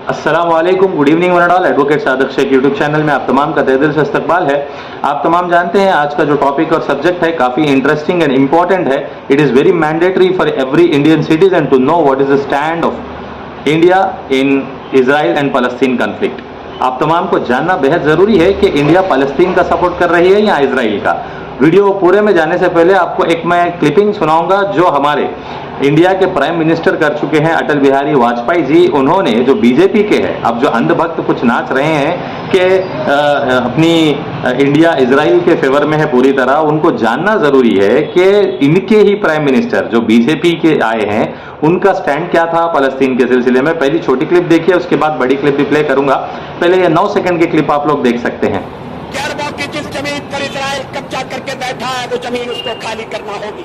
अस्सलामुअलैकुम, good evening one and all. Advocate Sadiq Shaikh YouTube channel में आप तमाम का तहे दिल से इस्तकबाल है। आप तमाम जानते हैं आज का जो टॉपिक और सब्जेक्ट है काफ़ी इंटरेस्टिंग एंड इंपॉर्टेंट है। It is very mandatory for every Indian citizen to know what is the stand of India in Israel and फलस्तीन कॉन्फ्लिक्ट। आप तमाम को जानना बेहद ज़रूरी है कि इंडिया फलस्तीन का सपोर्ट कर रही है या इसराइल का। वीडियो पूरे में जाने से पहले आपको एक मैं क्लिपिंग सुनाऊंगा जो हमारे इंडिया के प्राइम मिनिस्टर कर चुके हैं अटल बिहारी वाजपेयी जी। उन्होंने जो बीजेपी के हैं, अब जो अंधभक्त कुछ नाच रहे हैं कि अपनी इंडिया इजराइल के फेवर में है पूरी तरह, उनको जानना जरूरी है कि इनके ही प्राइम मिनिस्टर जो बीजेपी के आए हैं उनका स्टैंड क्या था फलस्तीन के सिलसिले में। पहली छोटी क्लिप देखिए, उसके बाद बड़ी क्लिप भी प्ले करूंगा। पहले ये 9 सेकंड की क्लिप आप लोग देख सकते हैं। की जिस जमीन पर इजराइल कब्जा करके बैठा है वो जमीन उसको खाली करना होगी।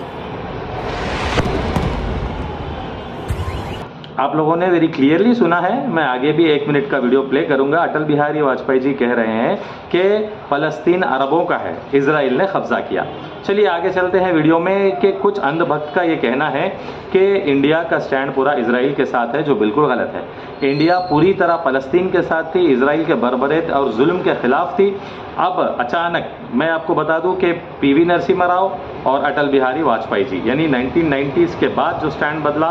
आप लोगों ने वेरी क्लियरली सुना है। मैं आगे भी 1 मिनट का वीडियो प्ले करूंगा। अटल बिहारी वाजपेयी जी कह रहे हैं कि फलस्तीन अरबों का है, इजराइल ने कब्जा किया। चलिए आगे चलते हैं वीडियो में कि कुछ अंधभक्त का ये कहना है कि इंडिया का स्टैंड पूरा इजराइल के साथ है, जो बिल्कुल गलत है। इंडिया पूरी तरह फलस्तीन के साथ थी, इजराइल के बर्बरेत और जुल्म के खिलाफ थी। अब अचानक मैं आपको बता दूं कि पीवी नरसिम्हा राव और अटल बिहारी वाजपेयी जी यानी 1990s के बाद जो स्टैंड बदला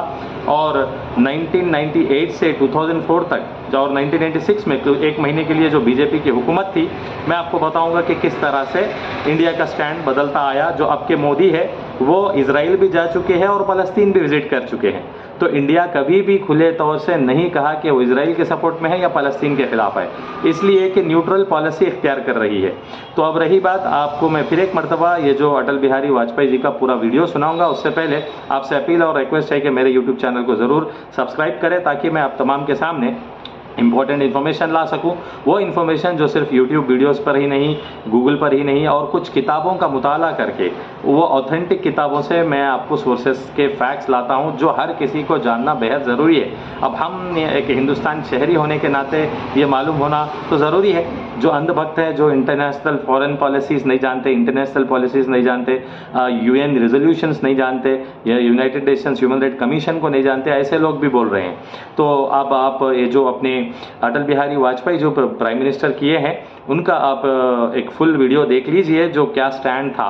और 1998 से 2004 तक और 1996 में 1 महीने के लिए जो बीजेपी की हुकूमत थी, मैं आपको बताऊंगा कि किस तरह से इंडिया का स्टैंड बदलता आया। जो अब के मोदी है वो इजराइल भी जा चुके हैं और फलस्तीन भी विजिट कर चुके हैं। तो इंडिया कभी भी खुले तौर से नहीं कहा कि वो इजराइल के सपोर्ट में है या फलस्तीन के खिलाफ है, इसलिए कि न्यूट्रल पॉलिसी इख्तियार कर रही है। तो अब रही बात, आपको मैं फिर एक मरतबा ये जो अटल बिहारी वाजपेयी जी का पूरा वीडियो सुनाऊंगा। उससे पहले आपसे अपील और रिक्वेस्ट है कि मेरे यूट्यूब चैनल को ज़रूर सब्सक्राइब करें ताकि मैं आप तमाम के सामने इंपॉर्टेंट इन्फॉर्मेशन ला सकूं। वो इन्फॉर्मेशन जो सिर्फ यूट्यूब वीडियोस पर ही नहीं, गूगल पर ही नहीं, और कुछ किताबों का मुताला करके वो ऑथेंटिक किताबों से मैं आपको सोर्सेस के फैक्ट्स लाता हूं जो हर किसी को जानना बेहद ज़रूरी है। अब हम एक हिंदुस्तान शहरी होने के नाते ये मालूम होना तो ज़रूरी है। जो अंधभक्त हैं, जो इंटरनेशनल फॉरेन पॉलिसीज़ नहीं जानते, इंटरनेशनल पॉलिसीज़ नहीं जानते, UN रेजोल्यूशंस नहीं जानते या United Nations human right commission को नहीं जानते, ऐसे लोग भी बोल रहे हैं। तो अब आप ये जो अपने अटल बिहारी वाजपेयी जो प्राइम मिनिस्टर किए हैं उनका आप एक फुल वीडियो देख लीजिए जो क्या स्टैंड था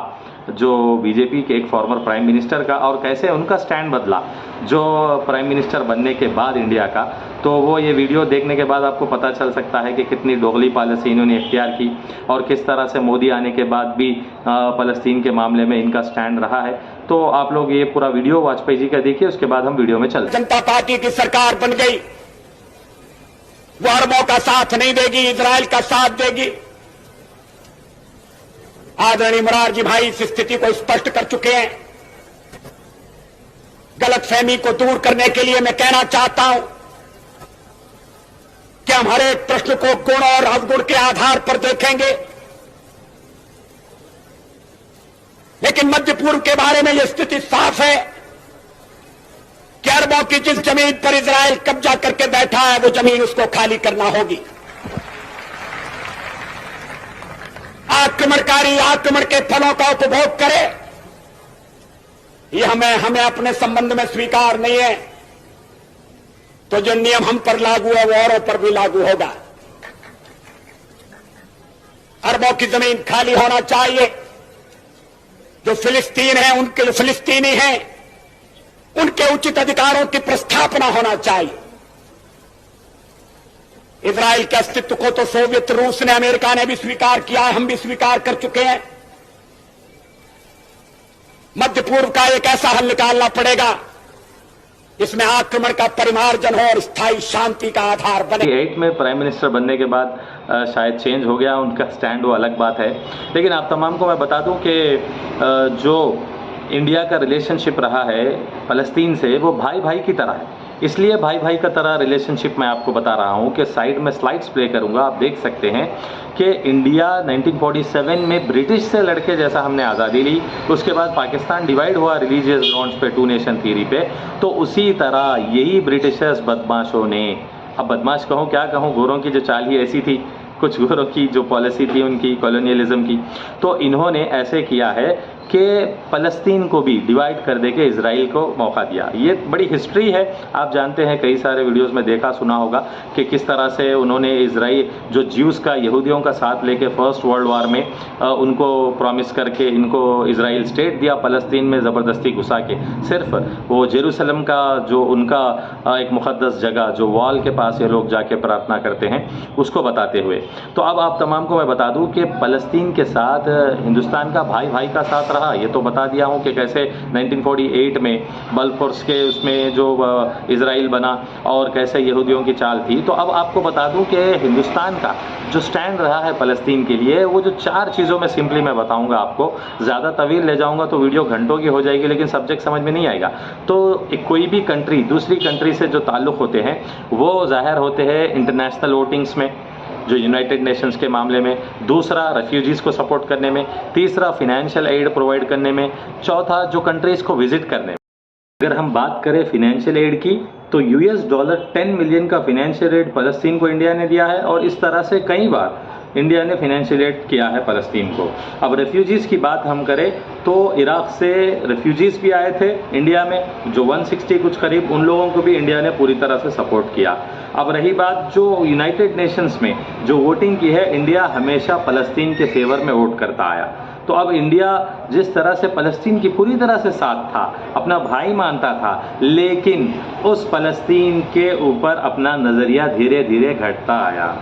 जो बीजेपी के एक फॉर्मर प्राइम मिनिस्टर का और कैसे उनका स्टैंड बदला जो प्राइम मिनिस्टर बनने के बाद इंडिया का। तो वो ये वीडियो देखने के बाद आपको पता चल सकता है कि कितनी दोगली पॉलिसी इन्होंने इख्तियार की और किस तरह से मोदी आने के बाद भी फलस्तीन के मामले में इनका स्टैंड रहा है। तो आप लोग ये पूरा वीडियो वाजपेयी जी का देखिए, उसके बाद हम वीडियो में चलते हैं। जनता पार्टी की सरकार बन गई, वो अरबों का साथ नहीं देगी, इजराइल का साथ देगी। आदरणीय मोरारजी भाई इस स्थिति को स्पष्ट कर चुके हैं। गलतफहमी को दूर करने के लिए मैं कहना चाहता हूं कि हम हर एक प्रश्न को गुण और अवगुण के आधार पर देखेंगे, लेकिन मध्य पूर्व के बारे में यह स्थिति साफ है कि अरबों की जिस जमीन पर इजराइल कब्जा करके बैठा है वो जमीन उसको खाली करना होगी। आक्रमणकारी आक्रमण के फलों का उपभोग करे, यह हमें अपने संबंध में स्वीकार नहीं है। तो जो नियम हम पर लागू है वो औरों पर भी लागू होगा। अरबों की जमीन खाली होना चाहिए। जो फिलिस्तीन है, उनके फिलिस्तीनी हैं, उनके उचित अधिकारों की प्रस्थापना होना चाहिए। इजराइल के अस्तित्व को तो सोवियत रूस ने, अमेरिका ने भी स्वीकार किया है, हम भी स्वीकार कर चुके हैं। मध्य पूर्व का एक ऐसा हल निकालना पड़ेगा इसमें आक्रमण का परिमार्जन हो और स्थायी शांति का आधार बने। 8 में प्राइम मिनिस्टर बनने के बाद शायद चेंज हो गया उनका स्टैंड, वो अलग बात है। लेकिन आप तमाम को मैं बता दूं कि जो इंडिया का रिलेशनशिप रहा है फलस्तीन से वो भाई भाई की तरह है। इसलिए भाई भाई का तरह रिलेशनशिप मैं आपको बता रहा हूँ कि साइड में स्लाइड्स प्ले करूँगा, आप देख सकते हैं कि इंडिया 1947 में ब्रिटिश से लड़के जैसा हमने आज़ादी ली, उसके बाद पाकिस्तान डिवाइड हुआ रिलीजियस ग्राउंड्स पे, 2 नेशन थ्योरी पे। तो उसी तरह यही ब्रिटिशर्स बदमाशों ने, अब बदमाश कहूँ क्या कहूँ, गोरों की जो चाल ही ऐसी थी, कुछ गोरों की जो पॉलिसी थी उनकी कॉलोनियलिज्म की, तो इन्होंने ऐसे किया है कि फ़लस्तीन को भी डिवाइड कर दे के इसराइल को मौका दिया। ये बड़ी हिस्ट्री है, आप जानते हैं, कई सारे वीडियोस में देखा सुना होगा कि किस तरह से उन्होंने इसराइल जो ज्यूज़ का, यहूदियों का साथ लेके फर्स्ट वर्ल्ड वार में उनको प्रॉमिस करके इनको इसराइल स्टेट दिया, फ़लस्तीन में ज़बरदस्ती घुसा के, सिर्फ वो जेरूसलम का जो उनका एक मुक़द्दस जगह जो वॉल के पास ये लोग जाके प्रार्थना करते हैं उसको बताते हुए। तो अब आप तमाम को मैं बता दूं कि फ़लस्तीन के साथ हिंदुस्तान का भाई भाई का साथ रहा। ये तो बता दिया हूं कि कैसे 1948 में बल्फोर्स के उसमें जो इसराइल बना और कैसे यहूदियों की चाल थी। तो अब आपको बता दूं कि हिंदुस्तान का जो स्टैंड रहा है फ़लस्तीन के लिए, वो जो 4 चीज़ों में सिंपली मैं बताऊंगा आपको, ज़्यादा तवील ले जाऊंगा तो वीडियो घंटों की हो जाएगी, लेकिन सब्जेक्ट समझ में नहीं आएगा। तो कोई भी कंट्री दूसरी कंट्री से जो ताल्लुक़ होते हैं वो ज़ाहिर होते हैं इंटरनेशनल वोटिंग्स में, जो यूनाइटेड नेशंस के मामले में, दूसरा रेफ्यूजीज़ को सपोर्ट करने में, तीसरा फिनेंशियल एड प्रोवाइड करने में, चौथा जो कंट्रीज़ को विजिट करने में। अगर हम बात करें फिनेंशियल एड की तो $10 मिलियन का फिनेंशियल एड फ़लस्तीन को इंडिया ने दिया है और इस तरह से कई बार इंडिया ने फिनेंशियल एड किया है फ़लस्तीन को। अब रेफ्यूजीज़ की बात हम करें तो इराक़ से रेफ्यूजीज़ भी आए थे इंडिया में, जो 160 कुछ करीब, उन लोगों को भी इंडिया ने पूरी तरह से सपोर्ट किया। अब रही बात जो यूनाइटेड नेशंस में जो वोटिंग की है, इंडिया हमेशा फ़लस्तीन के फेवर में वोट करता आया। तो अब इंडिया जिस तरह से फ़लस्तीन की पूरी तरह से साथ था, अपना भाई मानता था, लेकिन उस फ़लस्तीन के ऊपर अपना नज़रिया धीरे धीरे घटता आया।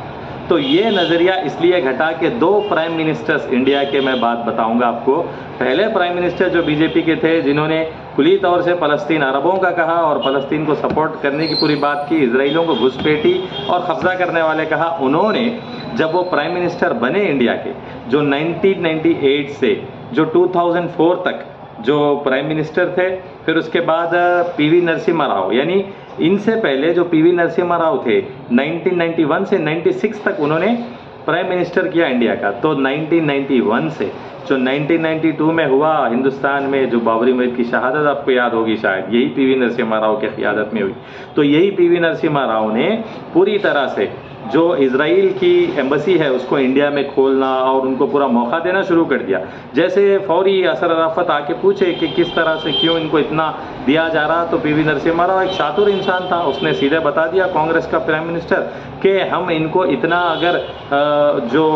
तो ये नज़रिया इसलिए घटा कि 2 प्राइम मिनिस्टर्स इंडिया के मैं बात बताऊंगा आपको। पहले प्राइम मिनिस्टर जो बीजेपी के थे, जिन्होंने खुली तौर से फ़लस्तीन अरबों का कहा और फ़लस्तीन को सपोर्ट करने की पूरी बात की, इसराइलियों को घुसपैठी और कब्ज़ा करने वाले कहा, उन्होंने जब वो प्राइम मिनिस्टर बने इंडिया के, जो 1998 से जो 2004 तक जो प्राइम मिनिस्टर थे, फिर उसके बाद पीवी नरसिम्हा राव, यानी इनसे पहले जो पीवी नरसिम्हा राव थे 1991 से 96 तक उन्होंने प्राइम मिनिस्टर किया इंडिया का। तो 1991 से जो 1992 में हुआ हिंदुस्तान में जो बाबरी मस्जिद की शहादत, आपको याद होगी शायद, यही पीवी नरसिम्हा राव की क़ियादत में हुई। तो यही पीवी नरसिम्हा राव ने पूरी तरह से जो इजराइल की एम्बेसी है उसको इंडिया में खोलना और उनको पूरा मौका देना शुरू कर दिया। जैसे फौरी यासर अराफत आके पूछे कि किस तरह से, क्यों इनको इतना दिया जा रहा, तो पीवी नरसिम्हा राव एक शातुर इंसान था, उसने सीधे बता दिया कांग्रेस का प्राइम मिनिस्टर कि हम इनको इतना अगर जो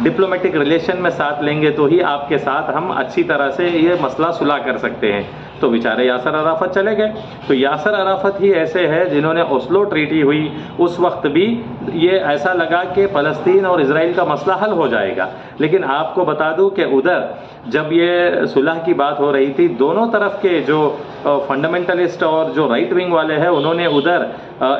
डिप्लोमेटिक रिलेशन में साथ लेंगे तो ही आपके साथ हम अच्छी तरह से ये मसला सुलह कर सकते हैं। तो बेचारे यासर अराफत चले गए। तो यासर अराफत ही ऐसे है जिन्होंने ओस्लो ट्रीटी हुई, उस वक्त भी ये ऐसा लगा कि फ़लस्तीन और इजराइल का मसला हल हो जाएगा। लेकिन आपको बता दूं कि उधर जब ये सुलह की बात हो रही थी, दोनों तरफ के जो फंडामेंटलिस्ट और जो राइट विंग वाले हैं, उन्होंने उधर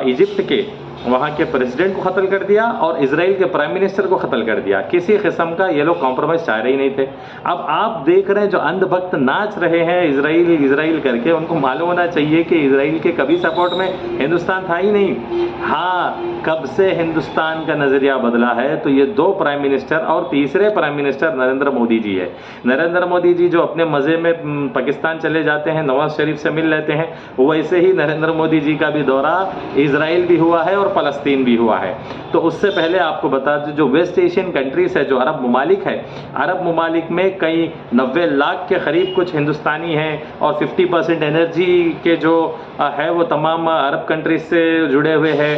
इजिप्ट के वहाँ के प्रेसिडेंट को कत्ल कर दिया और इजराइल के प्राइम मिनिस्टर को कत्ल कर दिया। किसी किस्म का ये लोग कॉम्प्रोमाइज़ चाह रहे ही नहीं थे। अब आप देख रहे हैं जो अंधभक्त नाच रहे हैं इजराइल इजराइल करके, उनको मालूम होना चाहिए कि इजराइल के कभी सपोर्ट में हिंदुस्तान था ही नहीं। हाँ, कब से हिंदुस्तान का नज़रिया बदला है, तो ये 2 प्राइम मिनिस्टर और तीसरे प्राइम मिनिस्टर नरेंद्र मोदी जी है। नरेंद्र मोदी जी जो अपने मज़े में पाकिस्तान चले जाते हैं, नवाज शरीफ से मिल लेते हैं, वैसे ही नरेंद्र मोदी जी का भी दौरा इजराइल भी हुआ है और फ़लस्तीन भी हुआ है। तो उससे पहले आपको बता दें, जो वेस्ट एशियन कंट्रीज़ है, जो अरब ममालिक है, अरब ममालिक में कई 90 लाख के करीब कुछ हिंदुस्तानी हैं और 50% एनर्जी के जो है वो तमाम अरब कंट्रीज से जुड़े हुए हैं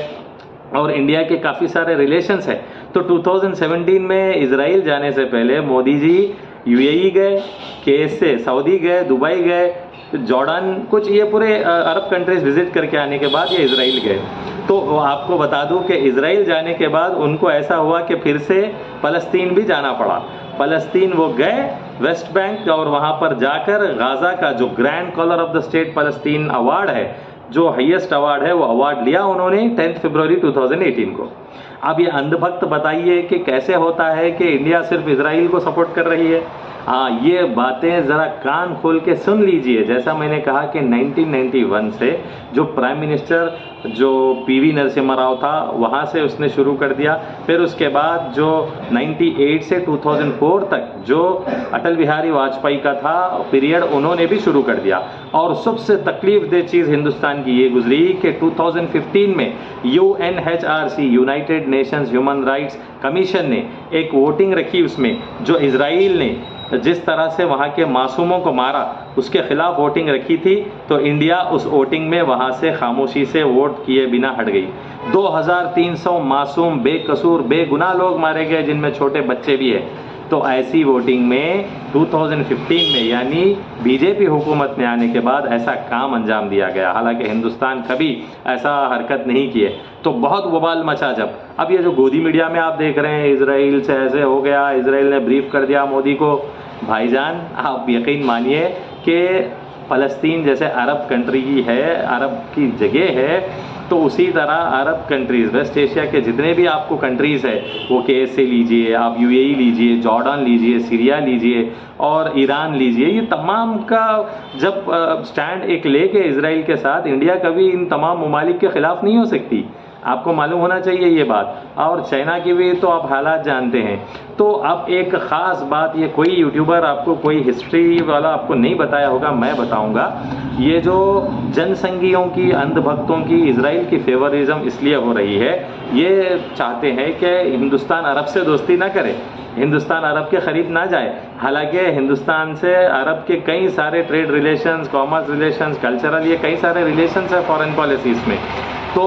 और इंडिया के काफ़ी सारे रिलेशंस हैं। तो 2017 में इजराइल जाने से पहले मोदी जी यूएई गए, केस से सऊदी गए, दुबई गए, जॉर्डन, कुछ ये पूरे अरब कंट्रीज विजिट करके आने के बाद ये इजराइल गए। तो आपको बता दूं कि इजराइल जाने के बाद उनको ऐसा हुआ कि फिर से फ़लस्तीन भी जाना पड़ा। फ़लस्तीन वो गए, वेस्ट बैंक, और वहाँ पर जाकर गाज़ा का जो grand collar of the state फ़लस्तीन अवार्ड है, जो हाईएस्ट अवार्ड है, वो अवार्ड लिया उन्होंने 10 फरवरी 2018 को। अब ये अंधभक्त बताइए कि कैसे होता है कि इंडिया सिर्फ इजराइल को सपोर्ट कर रही है। हाँ, ये बातें ज़रा कान खोल के सुन लीजिए। जैसा मैंने कहा कि 1991 से जो प्राइम मिनिस्टर जो पीवी नरसिम्हा राव था, वहाँ से उसने शुरू कर दिया। फिर उसके बाद जो 98 से 2004 तक जो अटल बिहारी वाजपेयी का था पीरियड, उन्होंने भी शुरू कर दिया। और सबसे तकलीफ दे चीज़ हिंदुस्तान की ये गुजरी कि 2015 में UNHRC, United Nations human rights commission ने एक वोटिंग रखी, उसमें जो इजराइल ने जिस तरह से वहाँ के मासूमों को मारा उसके खिलाफ वोटिंग रखी थी, तो इंडिया उस वोटिंग में वहाँ से खामोशी से वोट किए बिना हट गई। 2300 मासूम बेकसूर बेगुनाह लोग मारे गए, जिनमें छोटे बच्चे भी हैं। तो ऐसी वोटिंग में 2015 में यानी बीजेपी हुकूमत में आने के बाद ऐसा काम अंजाम दिया गया। हालांकि हिंदुस्तान कभी ऐसा हरकत नहीं किए, तो बहुत बवाल मचा। जब अब ये जो गोदी मीडिया में आप देख रहे हैं इजराइल से ऐसे हो गया, इजराइल ने ब्रीफ कर दिया मोदी को, भाईजान आप यकीन मानिए कि फ़लस्तीन जैसे अरब कंट्री की है, अरब की जगह है, तो उसी तरह अरब कंट्रीज़, वेस्ट एशिया के जितने भी आपको कंट्रीज़ है, वो KSA लीजिए, आप UAE लीजिए, जॉर्डन लीजिए, सीरिया लीजिए और ईरान लीजिए, ये तमाम का जब स्टैंड एक लेके इजराइल के साथ, इंडिया कभी इन तमाम ममालिक के ख़िलाफ़ नहीं हो सकती। आपको मालूम होना चाहिए ये बात। और चाइना की भी तो आप हालात जानते हैं। तो अब एक ख़ास बात, ये कोई यूट्यूबर आपको कोई हिस्ट्री वाला आपको नहीं बताया होगा, मैं बताऊंगा। ये जो जनसंघियों की, अंधभक्तों की इजराइल की फेवरिज्म इसलिए हो रही है, ये चाहते हैं कि हिंदुस्तान अरब से दोस्ती ना करे, हिंदुस्तान अरब के करीब ना जाए। हालांकि हिंदुस्तान से अरब के कई सारे trade relations, commerce relations, cultural, ये कई सारे रिलेशंस है फॉरेन पॉलिसीज़ में। तो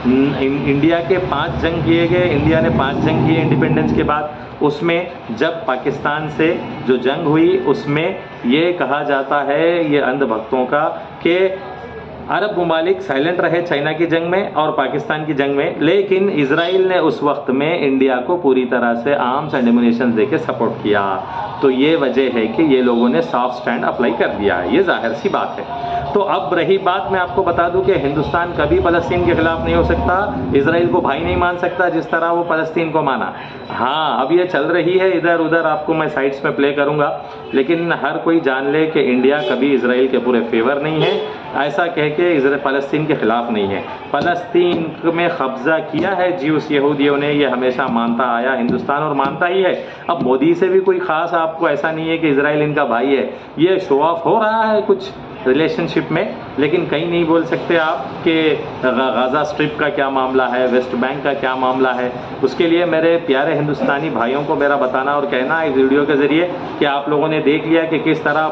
इंडिया के 5 जंग किए गए, इंडिया ने 5 जंग किए इंडिपेंडेंस के बाद। उसमें जब पाकिस्तान से जो जंग हुई, उसमें ये कहा जाता है ये अंधभक्तों का कि अरब ममालिक साइलेंट रहे चाइना की जंग में और पाकिस्तान की जंग में, लेकिन इजराइल ने उस वक्त में इंडिया को पूरी तरह से आर्म्स एंड एमुनेशन देके सपोर्ट किया। तो ये वजह है कि ये लोगों ने सॉफ्ट स्टैंड अप्लाई कर दिया है, ये जाहिर सी बात है। तो अब रही बात, मैं आपको बता दूं कि हिंदुस्तान कभी फ़लस्तीन के खिलाफ नहीं हो सकता, इजराइल को भाई नहीं मान सकता जिस तरह वो फ़लस्तीन को माना। हाँ, अब ये चल रही है इधर उधर, आपको मैं साइड्स में प्ले करूँगा, लेकिन हर कोई जान ले कि इंडिया कभी इजराइल के पूरे फेवर नहीं है, ऐसा कह के इजराइल फ़लस्तीन के ख़िलाफ़ नहीं है। फ़लस्तीन में कब्ज़ा किया है ज्यूस यहूदियों ने, ये हमेशा मानता आया हिंदुस्तान और मानता ही है। अब मोदी से भी कोई ख़ास आपको ऐसा नहीं है कि इजराइल इनका भाई है, ये शो ऑफ हो रहा है कुछ रिलेशनशिप में, लेकिन कहीं नहीं बोल सकते आप कि गाज़ा स्ट्रिप का क्या मामला है, वेस्ट बैंक का क्या मामला है। उसके लिए मेरे प्यारे हिंदुस्तानी भाइयों को मेरा बताना और कहना इस वीडियो के ज़रिए कि आप लोगों ने देख लिया कि किस तरह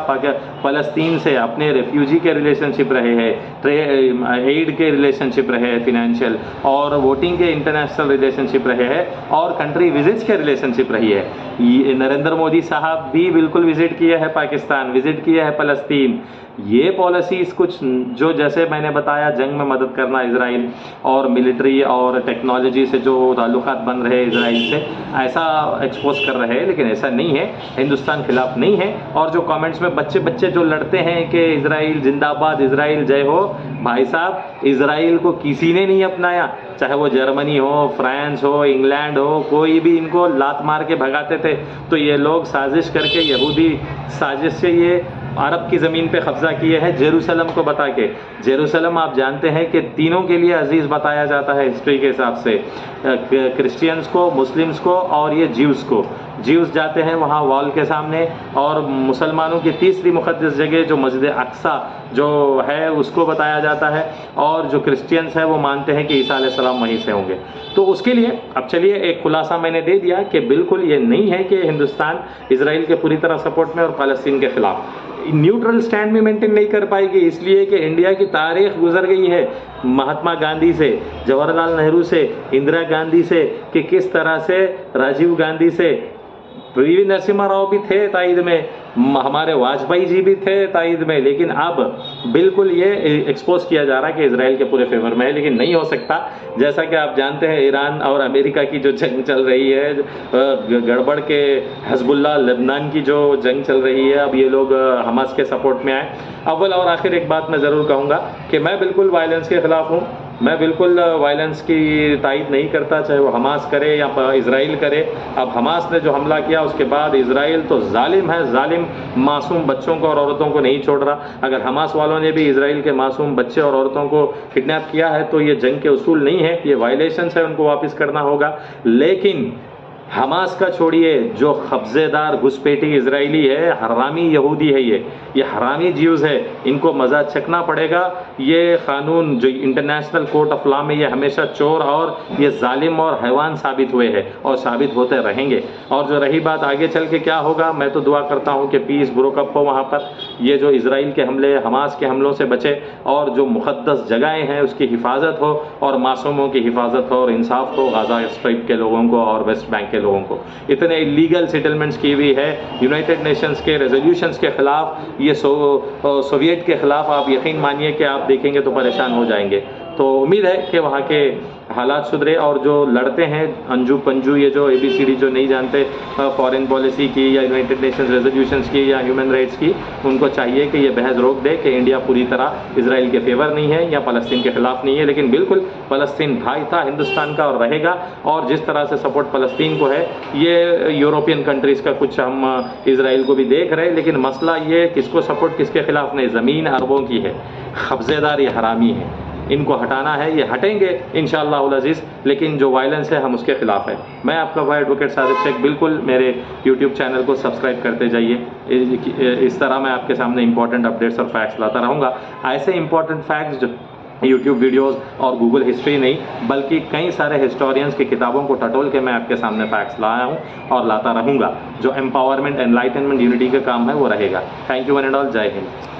फ़लस्तीन से अपने रेफ्यूजी के रिलेशनशिप रहे हैं, एड के रिलेशनशिप रहे हैं फिनेंशियल, और वोटिंग के इंटरनेशनल रिलेशनशिप रहे हैं, और कंट्री विजिट्स के रिलेशनशिप रही है। नरेंद्र मोदी साहब भी बिल्कुल विज़िट किए हैं पाकिस्तान, विज़िट किए हैं फ़लस्तीन। ये पॉलिसीज़ कुछ जो जैसे मैंने बताया, जंग में मदद करना इजराइल और मिलिट्री और टेक्नोलॉजी से जो ताल्लुकात बन रहे हैं इजराइल से, ऐसा एक्सपोज कर रहे हैं, लेकिन ऐसा नहीं है, हिंदुस्तान खिलाफ नहीं है। और जो कमेंट्स में बच्चे बच्चे जो लड़ते हैं कि इजराइल जिंदाबाद, इजराइल जय हो, भाई साहब इजराइल को किसी ने नहीं अपनाया, चाहे वो जर्मनी हो, फ्रांस हो, इंग्लैंड हो, कोई भी इनको लात मार के भगाते थे। तो ये लोग साजिश करके, यहूदी साजिश से ये अरब की ज़मीन पे कब्ज़ा किए हैं, जेरूसलम को बता के। जेरूसलम आप जानते हैं कि तीनों के लिए अजीज़ बताया जाता है हिस्ट्री के हिसाब से, क्रिश्चियंस को, मुस्लिम्स को और ये ज्यूस को। ज्यूस जाते हैं वहाँ वॉल के सामने, और मुसलमानों की तीसरी मुक़द्दस जगह जो मस्जिद अक्सा जो है उसको बताया जाता है, और जो क्रिश्चियंस है वो मानते हैं कि ईसा अलैहिस्सलाम वहीं से होंगे। तो उसके लिए अब चलिए एक खुलासा मैंने दे दिया कि बिल्कुल ये नहीं है कि हिंदुस्तान इजराइल के पूरी तरह सपोर्ट में और फ़लस्तीन के ख़िलाफ़ न्यूट्रल स्टैंड भी मेंटेन नहीं कर पाएगी, इसलिए कि इंडिया की तारीख गुजर गई है महात्मा गांधी से, जवाहरलाल नेहरू से, इंदिरा गांधी से, कि किस तरह से राजीव गांधी से, PV नरसिम्हा राव भी थे ताईद में, हमारे वाजपेयी जी भी थे ताईद में, लेकिन अब बिल्कुल ये एक्सपोज किया जा रहा है कि इजराइल के पूरे फेवर में है, लेकिन नहीं हो सकता। जैसा कि आप जानते हैं ईरान और अमेरिका की जो जंग चल रही है, गड़बड़ के हिजबुल्लाह लेबनान की जो जंग चल रही है, अब ये लोग हमास के सपोर्ट में आए। अव्वल और आखिर एक बात मैं ज़रूर कहूँगा कि मैं बिल्कुल वायलेंस के ख़िलाफ़ हूँ, मैं बिल्कुल वायलेंस की तायद नहीं करता, चाहे वो हमास करे या इजराइल करे। अब हमास ने जो हमला किया उसके बाद इजराइल तो जालिम है, जालिम मासूम बच्चों को और औरतों को नहीं छोड़ रहा। अगर हमास वालों ने भी इजराइल के मासूम बच्चे और औरतों को किडनैप किया है तो ये जंग के उसूल नहीं है, ये वायलेशंस है, उनको वापस करना होगा। लेकिन हमास का छोड़िए, जो कब्जेदार घुसपैठी इजरायली है, हरामी यहूदी है, ये हरामी ज्यूज़ है, इनको मज़ा चखना पड़ेगा। ये कानून जो इंटरनेशनल कोर्ट ऑफ लॉ में ये हमेशा चोर और ये जालिम और हैवान साबित हुए हैं और साबित होते रहेंगे। और जो रही बात आगे चल के क्या होगा, मैं तो दुआ करता हूँ कि पीस ब्रोकअप हो वहाँ पर, ये जो इजराइल के हमले, हमास के हमलों से बचे और जो मुक़द्दस जगहें हैं उसकी हिफाजत हो और मासूमों की हिफाजत हो और इंसाफ हो गाज़ा स्ट्रिप के लोगों को और वेस्ट बैंक के लोगों को। इतने इलीगल सेटलमेंट्स की हुई है यूनाइटेड नेशंस के रेजोल्यूशंस के खिलाफ, ये सोवियत के खिलाफ, आप यकीन मानिए कि आप देखेंगे तो परेशान हो जाएंगे। तो उम्मीद है कि वहाँ के हालात सुधरे और जो लड़ते हैं अंजू पंजू, ये जो ABCD जो नहीं जानते फॉरेन पॉलिसी की या यूनाइटेड नेशंस रेजोल्यूशंस की या ह्यूमन राइट्स की, उनको चाहिए कि ये बहस रोक दे कि इंडिया पूरी तरह इजराइल के फेवर नहीं है या फ़लस्तीन के ख़िलाफ़ नहीं है, लेकिन बिल्कुल फ़लस्तीन भाई था हिंदुस्तान का और रहेगा। और जिस तरह से सपोर्ट फ़लस्तीन को है, ये यूरोपियन कंट्रीज़ का कुछ हम इजराइल को भी देख रहे हैं, लेकिन मसला ये किसको सपोर्ट किसके ख़िलाफ़ नहीं, ज़मीन अरबों की है, कब्ज़ेदार ये हरामी है, इनको हटाना है, ये हटेंगे इंशाअल्लाह अज़ीज़, लेकिन जो वायलेंस है हम उसके खिलाफ है। मैं आपका भाई एडवोकेट सादिक शेख, बिल्कुल मेरे YouTube चैनल को सब्सक्राइब करते जाइए। इस तरह मैं आपके सामने इंपॉर्टेंट अपडेट्स और फैक्ट्स लाता रहूँगा। ऐसे इंपॉर्टेंट फैक्ट्स जो YouTube वीडियोस और गूगल हिस्ट्री नहीं, बल्कि कई सारे हिस्टोरियंस की किताबों को टटोल के मैं आपके सामने फैक्ट्स लाया हूँ और लाता रहूँगा। जो एम्पावरमेंट, एनलाइटनमेंट, यूनिटी का काम है वो रहेगा। Thank you one and all, जय हिंद।